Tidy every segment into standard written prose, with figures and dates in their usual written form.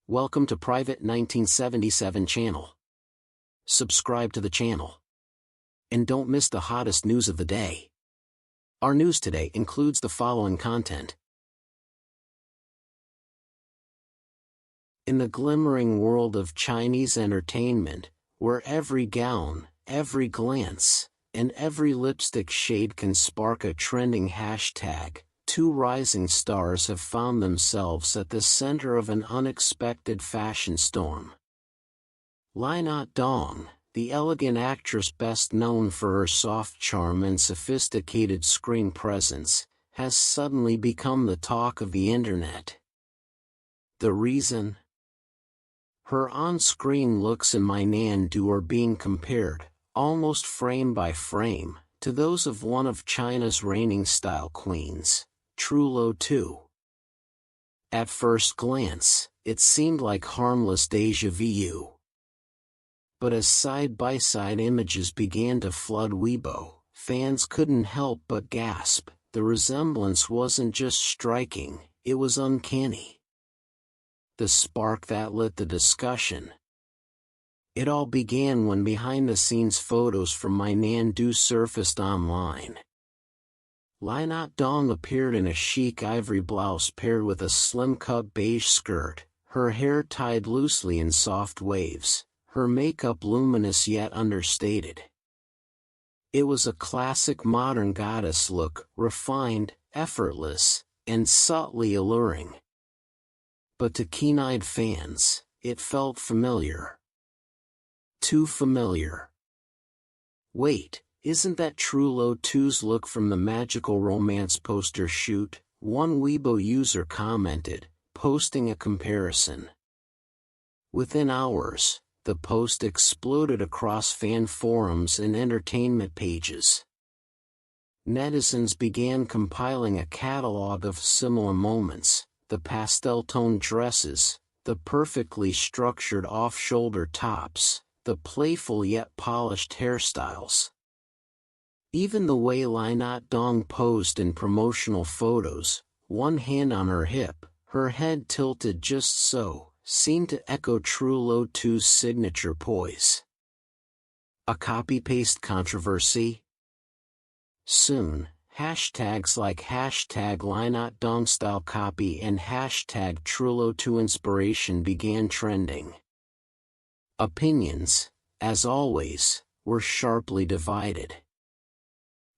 Welcome to Private 1977 channel. Subscribe to the channel. And don't miss the hottest news of the day. Our news today includes the following content. In the glimmering world of Chinese entertainment, where every gown, every glance, and every lipstick shade can spark a trending hashtag, two rising stars have found themselves at the center of an unexpected fashion storm. Nhat, the elegant actress best known for her soft charm and sophisticated screen presence, has suddenly become the talk of the internet. The reason? Her on-screen looks in My Nandu are being compared, almost frame by frame, to those of one of China's reigning style queens, TRIEU. At first glance, it seemed like harmless déjà vu. But as side-by-side images began to flood Weibo, fans couldn't help but gasp. The resemblance wasn't just striking, it was uncanny. The spark that lit the discussion. It all began when behind-the-scenes photos from My Nandu surfaced online. Nhat appeared in a chic ivory blouse paired with a slim-cut beige skirt, her hair tied loosely in soft waves, her makeup luminous yet understated. It was a classic modern goddess look, refined, effortless, and subtly alluring. But to keen-eyed fans, it felt familiar. Too familiar. Wait, isn't that TRIEU's look from the magical romance poster shoot? One Weibo user commented, posting a comparison. Within hours, the post exploded across fan forums and entertainment pages. Netizens began compiling a catalog of similar moments: the pastel-toned dresses, the perfectly structured off-shoulder tops, the playful yet polished hairstyles. Even the way Nhat posed in promotional photos, one hand on her hip, her head tilted just so, seemed to echo TRIEU's signature poise. A copy-paste controversy? Soon, hashtags like #Nhat style copy and #TRIEU inspiration began trending. Opinions, as always, were sharply divided.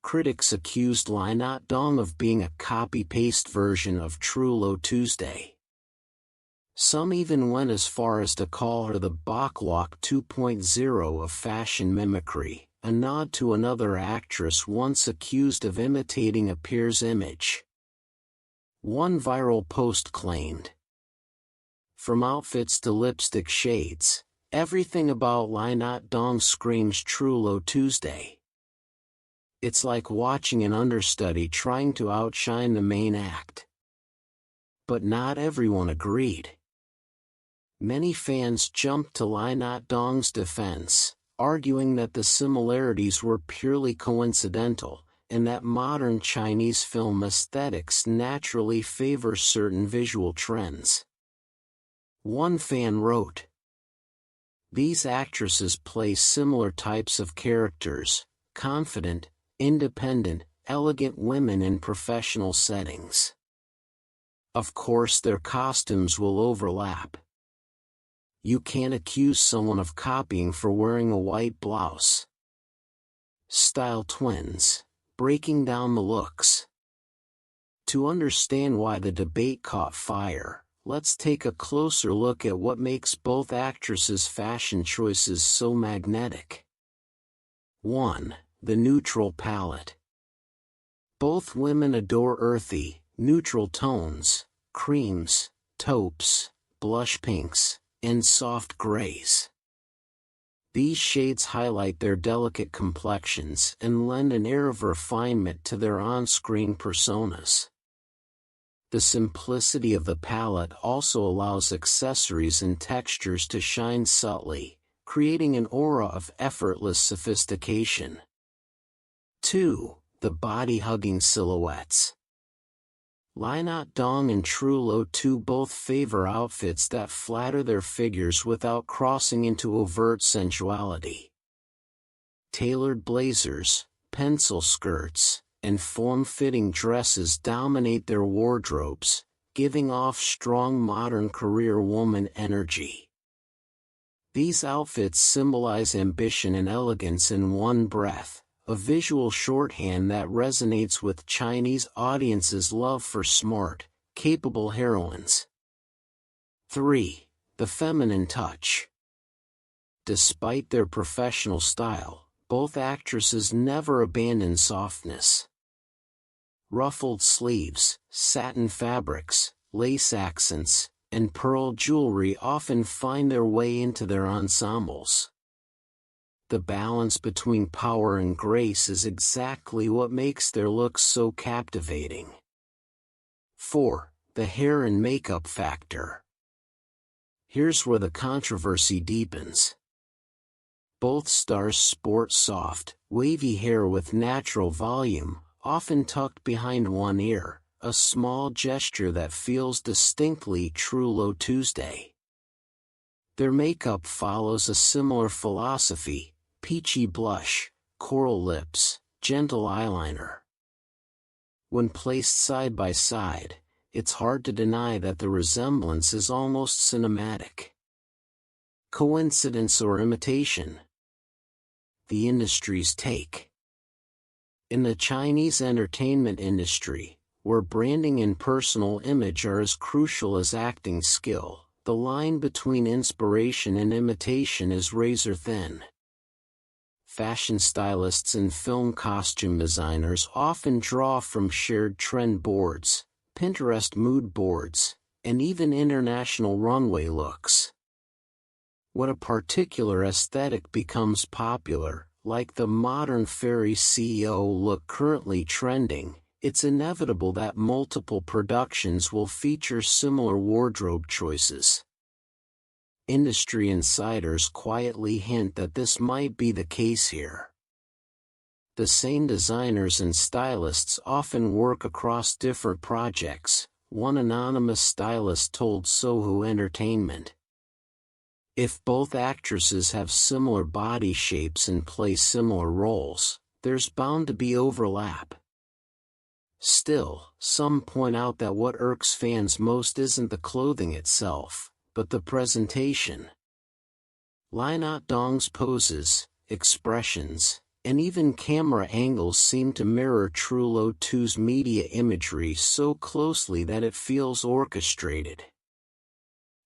Critics accused Nhat of being a copy-paste version of TRIEU Tuesday. Some even went as far as to call her the Backlok 2.0 of fashion mimicry, a nod to another actress once accused of imitating a peer's image. One viral post claimed, "From outfits to lipstick shades, everything about Nhat screams TRIEU Tuesday. It's like watching an understudy trying to outshine the main act." But not everyone agreed. Many fans jumped to Nhat's defense, arguing that the similarities were purely coincidental, and that modern Chinese film aesthetics naturally favor certain visual trends. One fan wrote, "These actresses play similar types of characters: confident, independent, elegant women in professional settings. Of course their costumes will overlap. You can't accuse someone of copying for wearing a white blouse." Style twins, breaking down the looks. To understand why the debate caught fire, let's take a closer look at what makes both actresses' fashion choices so magnetic. 1. The neutral palette. Both women adore earthy, neutral tones, creams, taupes, blush pinks, and soft grays. These shades highlight their delicate complexions and lend an air of refinement to their on-screen personas. The simplicity of the palette also allows accessories and textures to shine subtly, creating an aura of effortless sophistication. 2. The body-hugging silhouettes. Nhat and TRIEU both favor outfits that flatter their figures without crossing into overt sensuality. Tailored blazers, pencil skirts, and form-fitting dresses dominate their wardrobes, giving off strong modern career woman energy. These outfits symbolize ambition and elegance in one breath, a visual shorthand that resonates with Chinese audiences' love for smart, capable heroines. 3. The feminine touch. Despite their professional style, both actresses never abandon softness. Ruffled sleeves, satin fabrics, lace accents, and pearl jewelry often find their way into their ensembles. The balance between power and grace is exactly what makes their looks so captivating. 4. The hair and makeup factor. Here's where the controversy deepens. Both stars sport soft, wavy hair with natural volume, often tucked behind one ear, a small gesture that feels distinctly TRIEU Tuesday. Their makeup follows a similar philosophy: peachy blush, coral lips, gentle eyeliner. When placed side by side, it's hard to deny that the resemblance is almost cinematic. Coincidence or imitation? The industry's take. In the Chinese entertainment industry, where branding and personal image are as crucial as acting skill, the line between inspiration and imitation is razor thin. Fashion stylists and film costume designers often draw from shared trend boards, Pinterest mood boards, and even international runway looks. When a particular aesthetic becomes popular, like the modern fairy CEO look currently trending, it's inevitable that multiple productions will feature similar wardrobe choices. Industry insiders quietly hint that this might be the case here. The same designers and stylists often work across different projects, one anonymous stylist told Soho Entertainment. If both actresses have similar body shapes and play similar roles, there's bound to be overlap. Still, some point out that what irks fans most isn't the clothing itself, but the presentation. Nhat's poses, expressions, and even camera angles seem to mirror TRIEU's media imagery so closely that it feels orchestrated.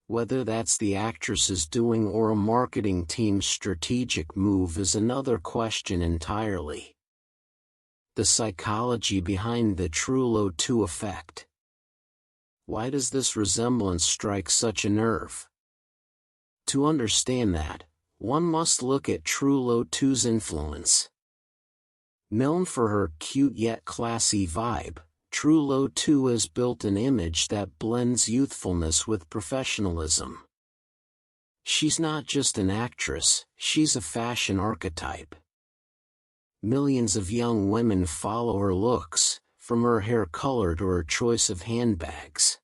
Whether that's the actresses doing or a marketing team's strategic move is another question entirely. The psychology behind the TRIEU effect. Why does this resemblance strike such a nerve? To understand that, one must look at TRIEU's influence. Known for her cute yet classy vibe, TRIEU has built an image that blends youthfulness with professionalism. She's not just an actress, she's a fashion archetype. Millions of young women follow her looks, from her hair color to her choice of handbags.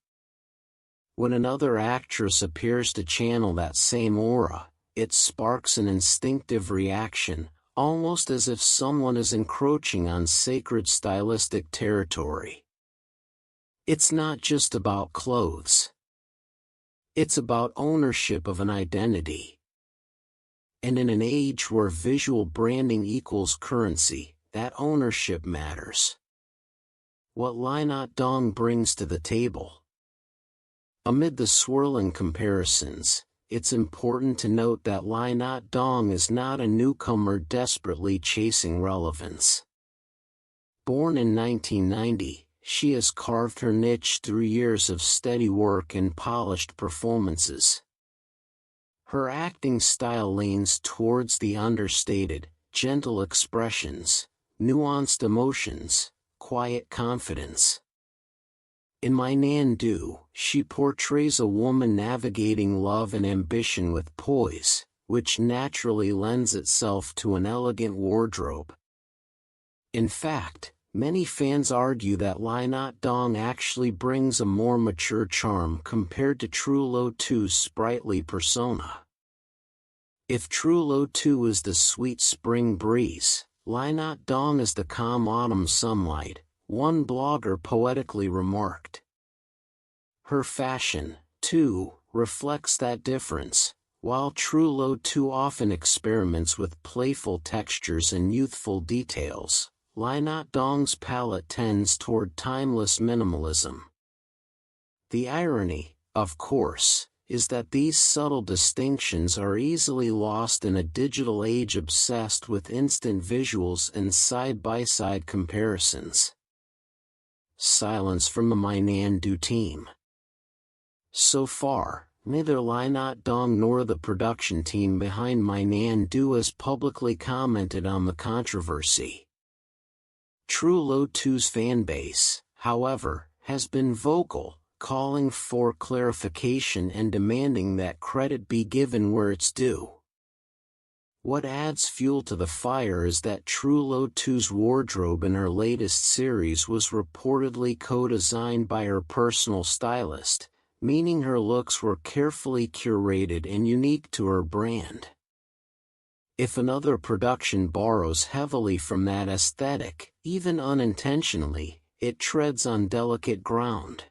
When another actress appears to channel that same aura, it sparks an instinctive reaction, almost as if someone is encroaching on sacred stylistic territory. It's not just about clothes. It's about ownership of an identity. And in an age where visual branding equals currency, that ownership matters. What Nhat brings to the table. Amid the swirling comparisons, it's important to note that Nhat is not a newcomer desperately chasing relevance. Born in 1990, she has carved her niche through years of steady work and polished performances. Her acting style leans towards the understated, gentle expressions, nuanced emotions, quiet confidence. In My Nan-do, she portrays a woman navigating love and ambition with poise, which naturally lends itself to an elegant wardrobe. In fact, Many fans argue that Nhat Dong actually brings a more mature charm compared to TRIEU's sprightly persona. If TRIEU is the sweet spring breeze, Nhat Dong is the calm autumn sunlight, one blogger poetically remarked. Her fashion, too, reflects that difference. While TRIEU often experiments with playful textures and youthful details, Nhat Dong's palette tends toward timeless minimalism. The irony, of course, is that these subtle distinctions are easily lost in a digital age obsessed with instant visuals and side-by-side comparisons. Silence from the Nhat team. So far, neither Nhat Dong nor the production team behind Nhat has publicly commented on the controversy. TRIEU's fanbase, however, has been vocal, calling for clarification and demanding that credit be given where it's due. What adds fuel to the fire is that TRIEU's wardrobe in her latest series was reportedly co-designed by her personal stylist, meaning her looks were carefully curated and unique to her brand. If another production borrows heavily from that aesthetic, even unintentionally, it treads on delicate ground.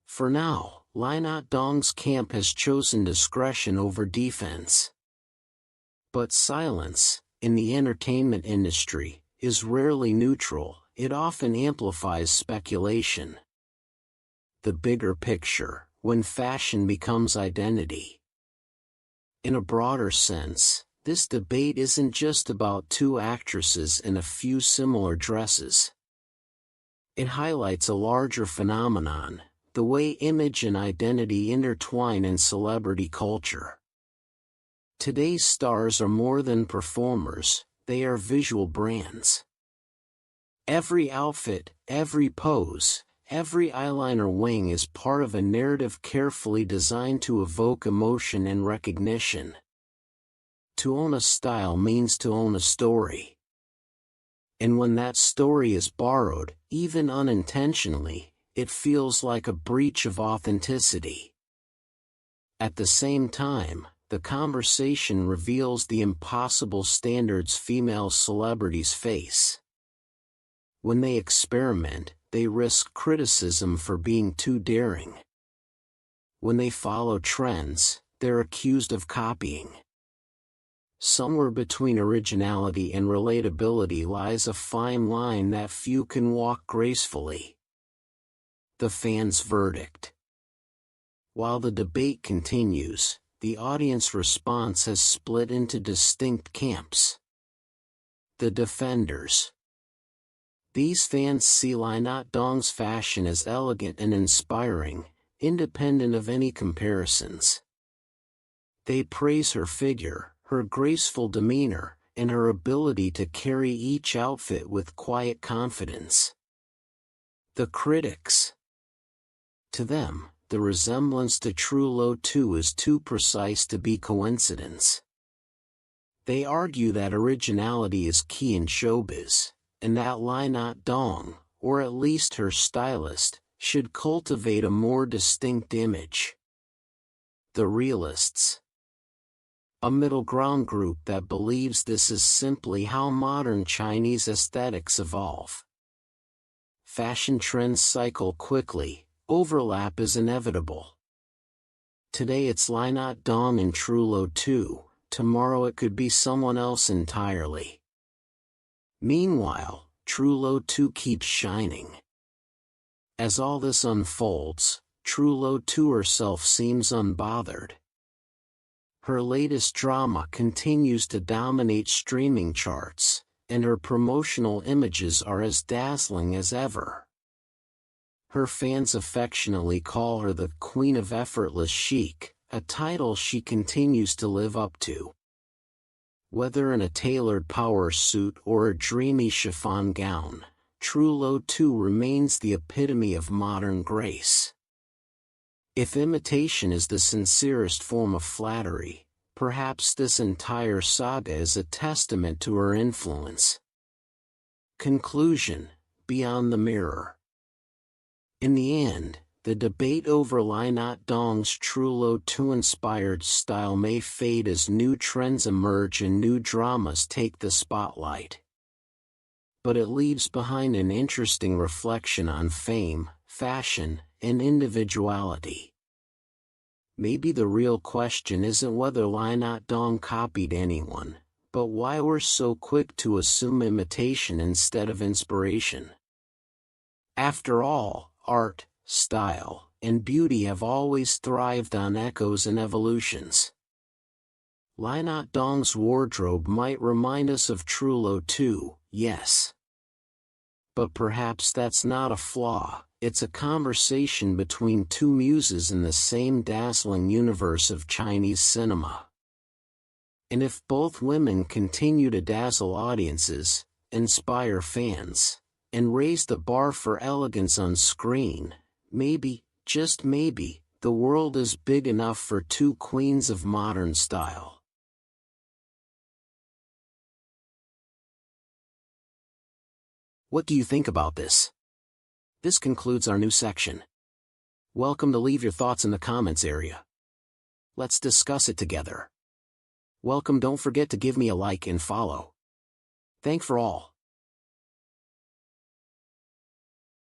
For now, Nhat Dong's camp has chosen discretion over defense. But silence, in the entertainment industry, is rarely neutral, it often amplifies speculation. The bigger picture, when fashion becomes identity. In a broader sense, this debate isn't just about two actresses in a few similar dresses. It highlights a larger phenomenon, the way image and identity intertwine in celebrity culture. Today's stars are more than performers, they are visual brands. Every outfit, every pose, every eyeliner wing is part of a narrative carefully designed to evoke emotion and recognition. To own a style means to own a story. And when that story is borrowed, even unintentionally, it feels like a breach of authenticity. At the same time, the conversation reveals the impossible standards female celebrities face. When they experiment, they risk criticism for being too daring. When they follow trends, they're accused of copying. Somewhere between originality and relatability lies a fine line that few can walk gracefully. The fans' verdict. While the debate continues, the audience response has split into distinct camps. The defenders. These fans see Nhat Dong's fashion as elegant and inspiring, independent of any comparisons. They praise her figure, her graceful demeanor, and her ability to carry each outfit with quiet confidence. The critics. To them, the resemblance to TRIEU is too precise to be coincidence. They argue that originality is key in showbiz, and that Nhat Dong, or at least her stylist, should cultivate a more distinct image. The realists. A middle ground group that believes this is simply how modern Chinese aesthetics evolve. Fashion trends cycle quickly, overlap is inevitable. Today it's Nhat Dong and TRIEU, tomorrow it could be someone else entirely. Meanwhile, TRIEU keeps shining. As all this unfolds, TRIEU herself seems unbothered. Her latest drama continues to dominate streaming charts, and her promotional images are as dazzling as ever. Her fans affectionately call her the Queen of Effortless Chic, a title she continues to live up to. Whether in a tailored power suit or a dreamy chiffon gown, TRIEU remains the epitome of modern grace. If imitation is the sincerest form of flattery, perhaps this entire saga is a testament to her influence. Conclusion: beyond the mirror. In the end, the debate over Nhat Dong's Trulo 2-inspired style may fade as new trends emerge and new dramas take the spotlight. But it leaves behind an interesting reflection on fame, fashion, and individuality. Maybe the real question isn't whether Nhat Dong copied anyone, but why we're so quick to assume imitation instead of inspiration. After all, art, style, and beauty have always thrived on echoes and evolutions. Nhat Dong's wardrobe might remind us of Trulo too, yes. But perhaps that's not a flaw, it's a conversation between two muses in the same dazzling universe of Chinese cinema. And if both women continue to dazzle audiences, inspire fans, and raise the bar for elegance on screen, maybe, just maybe, the world is big enough for two queens of modern style. What do you think about this? This concludes our new section. Welcome to leave your thoughts in the comments area. Let's discuss it together. Welcome, don't forget to give me a like and follow. Thank for all.